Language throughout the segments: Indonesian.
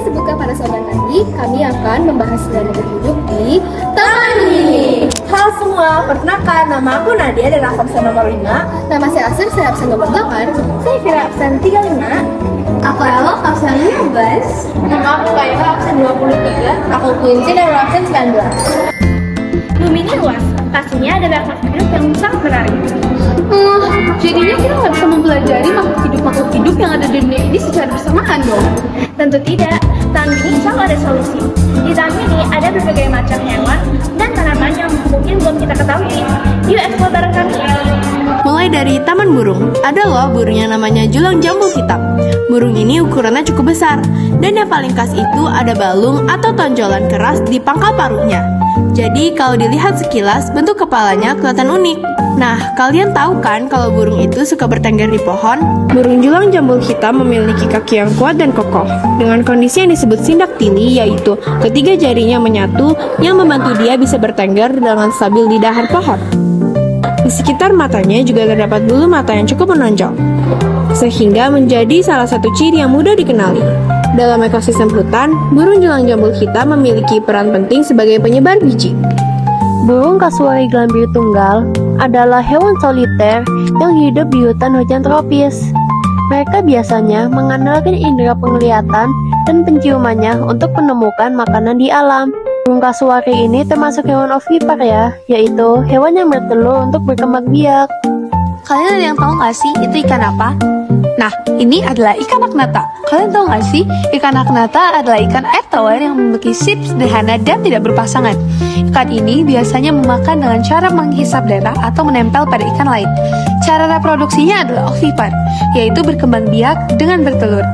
disebutkan pada segmen tadi, kami akan membahas nilai hidup di taman ini. Halo semua, perkenalkan nama aku Nadia dan aku absen nomor 5. Nama saya Asir, saya absen nomor 8. Saya Kira absen 35. Aku Elok, absen 15. Nama aku Kayla absen 23. Aku Quincy dan absen 19. Bumi ini luas, pastinya ada banyak makhluk hidup yang sangat menarik. Jadinya kita nggak bisa mempelajari makhluk hidup yang ada di dunia ini secara bersamaan dong. Tentu tidak, taman ini selalu ada solusi. Di taman ini ada berbagai macam hewan dan tanaman yang mungkin belum kita ketahui. Yuk eksplor bareng kami. Mulai dari taman burung, ada loh burung yang namanya julang jambul hitam. Burung ini ukurannya cukup besar, dan yang paling khas itu ada balung atau tonjolan keras di pangkal paruhnya. Jadi kalau dilihat sekilas, bentuk kepalanya kelihatan unik. Nah, kalian tahu kan kalau burung itu suka bertengger di pohon? Burung julang jambul hitam memiliki kaki yang kuat dan kokoh, dengan kondisi yang disebut sindaktili, yaitu ketiga jarinya menyatu yang membantu dia bisa bertengger dengan stabil di dahan pohon. Di sekitar matanya juga terdapat bulu mata yang cukup menonjol, sehingga menjadi salah satu ciri yang mudah dikenali. Dalam ekosistem hutan, burung julang jambul hitam memiliki peran penting sebagai penyebar biji. Burung kasuari gelambir tunggal adalah hewan soliter yang hidup di hutan hujan tropis. Mereka biasanya mengandalkan indera penglihatan dan penciumannya untuk menemukan makanan di alam. Burung kasuari ini termasuk hewan ovipar ya, yaitu hewan yang bertelur untuk berkembang biak. Kalian ada yang tahu nggak sih itu ikan apa? Nah, ini adalah ikan aknata. Kalian tahu nggak sih, ikan aknata adalah ikan air tawar yang memiliki sirip sederhana dan tidak berpasangan. Ikan ini biasanya memakan dengan cara menghisap darah atau menempel pada ikan lain. Cara reproduksinya adalah ovipar, yaitu berkembang biak dengan bertelur.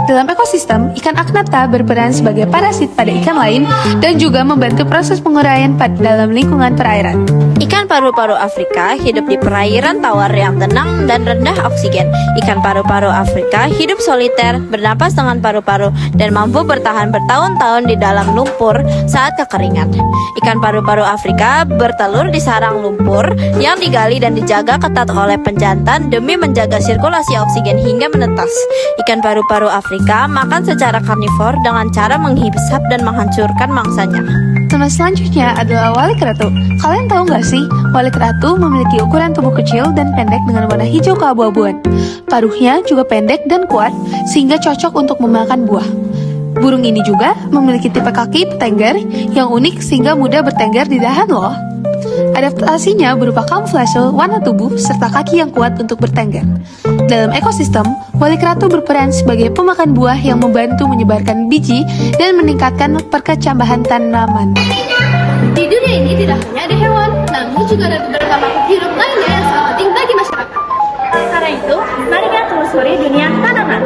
Dalam ekosistem, ikan aknata berperan sebagai parasit pada ikan lain dan juga membantu proses penguraian pada dalam lingkungan perairan. Ikan paru-paru Afrika hidup di perairan tawar yang tenang dan rendah oksigen. Ikan paru-paru Afrika hidup soliter, bernapas dengan paru-paru, dan mampu bertahan bertahun-tahun di dalam lumpur saat kekeringan. Ikan paru-paru Afrika bertelur di sarang lumpur yang digali dan dijaga ketat oleh penjantan demi menjaga sirkulasi oksigen hingga menetas. Ikan paru-paru Afrika makan secara karnivor dengan cara menghisap dan menghancurkan mangsanya. Tema selanjutnya adalah walik ratu. Kalian tahu nggak sih, walik ratu memiliki ukuran tubuh kecil dan pendek dengan warna hijau keabu-abuan. Paruhnya juga pendek dan kuat, sehingga cocok untuk memakan buah. Burung ini juga memiliki tipe kaki petengger yang unik sehingga mudah bertengger di dahan loh. Adaptasinya berupa kamuflase, warna tubuh, serta kaki yang kuat untuk bertengger. Dalam ekosistem, walik ratu berperan sebagai pemakan buah yang membantu menyebarkan biji dan meningkatkan perkecambahan tanaman. Di dunia ini tidak hanya ada hewan, namun juga ada beberapa makhluk hidup lainnya yang sangat penting bagi masyarakat. Karena itu, mari kita telusuri dunia tanaman.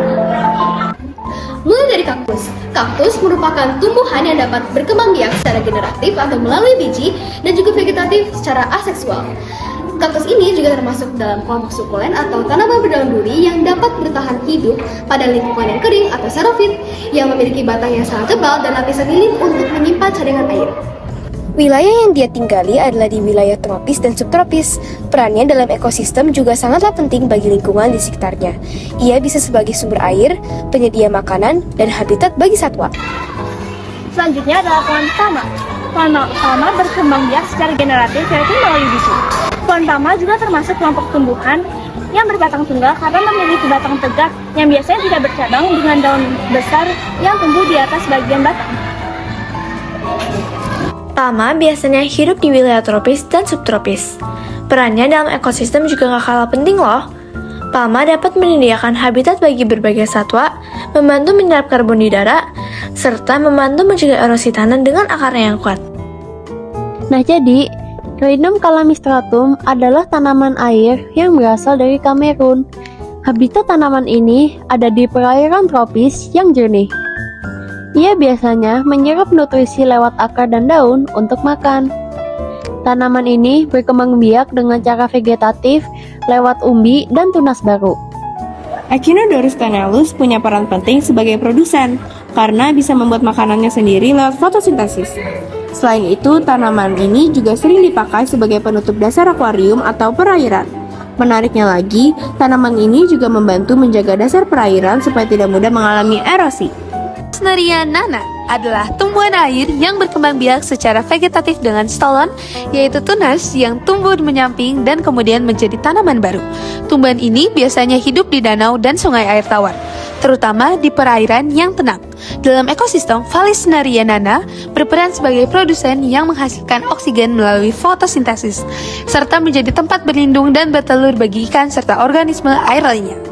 Mulai dari kaktus. Kaktus merupakan tumbuhan yang dapat berkembang biak secara generatif atau melalui biji dan juga vegetatif secara aseksual. Kaktus ini juga termasuk dalam kelompok sukulen atau tanaman berdaun duri yang dapat bertahan hidup pada lingkungan yang kering atau xerophyt yang memiliki batang yang sangat tebal dan lapisan lilin untuk menyimpan cadangan air. Wilayah yang dia tinggali adalah di wilayah tropis dan subtropis. Perannya dalam ekosistem juga sangatlah penting bagi lingkungan di sekitarnya. Ia bisa sebagai sumber air, penyedia makanan, dan habitat bagi satwa. Selanjutnya adalah pohon tama. Pohon tama berkembang biak secara generatif yaitu melalui biji. Pohon tama juga termasuk kelompok tumbuhan yang berbatang tunggal karena memiliki batang tegak yang biasanya tidak bercabang dengan daun besar yang tumbuh di atas bagian batang. Tama biasanya hidup di wilayah tropis dan subtropis. Perannya dalam ekosistem juga gak kalah penting loh. Palma dapat menyediakan habitat bagi berbagai satwa, membantu menyerap karbon di udara, serta membantu mencegah erosi tanah dengan akarnya yang kuat. Nah jadi, Rhinum calamistratum adalah tanaman air yang berasal dari Kamerun. Habitat tanaman ini ada di perairan tropis yang jernih. Ia biasanya menyerap nutrisi lewat akar dan daun untuk makan. Tanaman ini berkembang biak dengan cara vegetatif lewat umbi dan tunas baru. Echinodorus tenellus punya peran penting sebagai produsen karena bisa membuat makanannya sendiri lewat fotosintesis. Selain itu, tanaman ini juga sering dipakai sebagai penutup dasar akuarium atau perairan. Menariknya lagi, tanaman ini juga membantu menjaga dasar perairan supaya tidak mudah mengalami erosi. Vallisneria adalah tumbuhan air yang berkembang biak secara vegetatif dengan stolon, yaitu tunas yang tumbuh menyamping dan kemudian menjadi tanaman baru. Tumbuhan ini biasanya hidup di danau dan sungai air tawar, terutama di perairan yang tenang. Dalam ekosistem, Vallisneria berperan sebagai produsen yang menghasilkan oksigen melalui fotosintesis, serta menjadi tempat berlindung dan bertelur bagi ikan serta organisme air lainnya.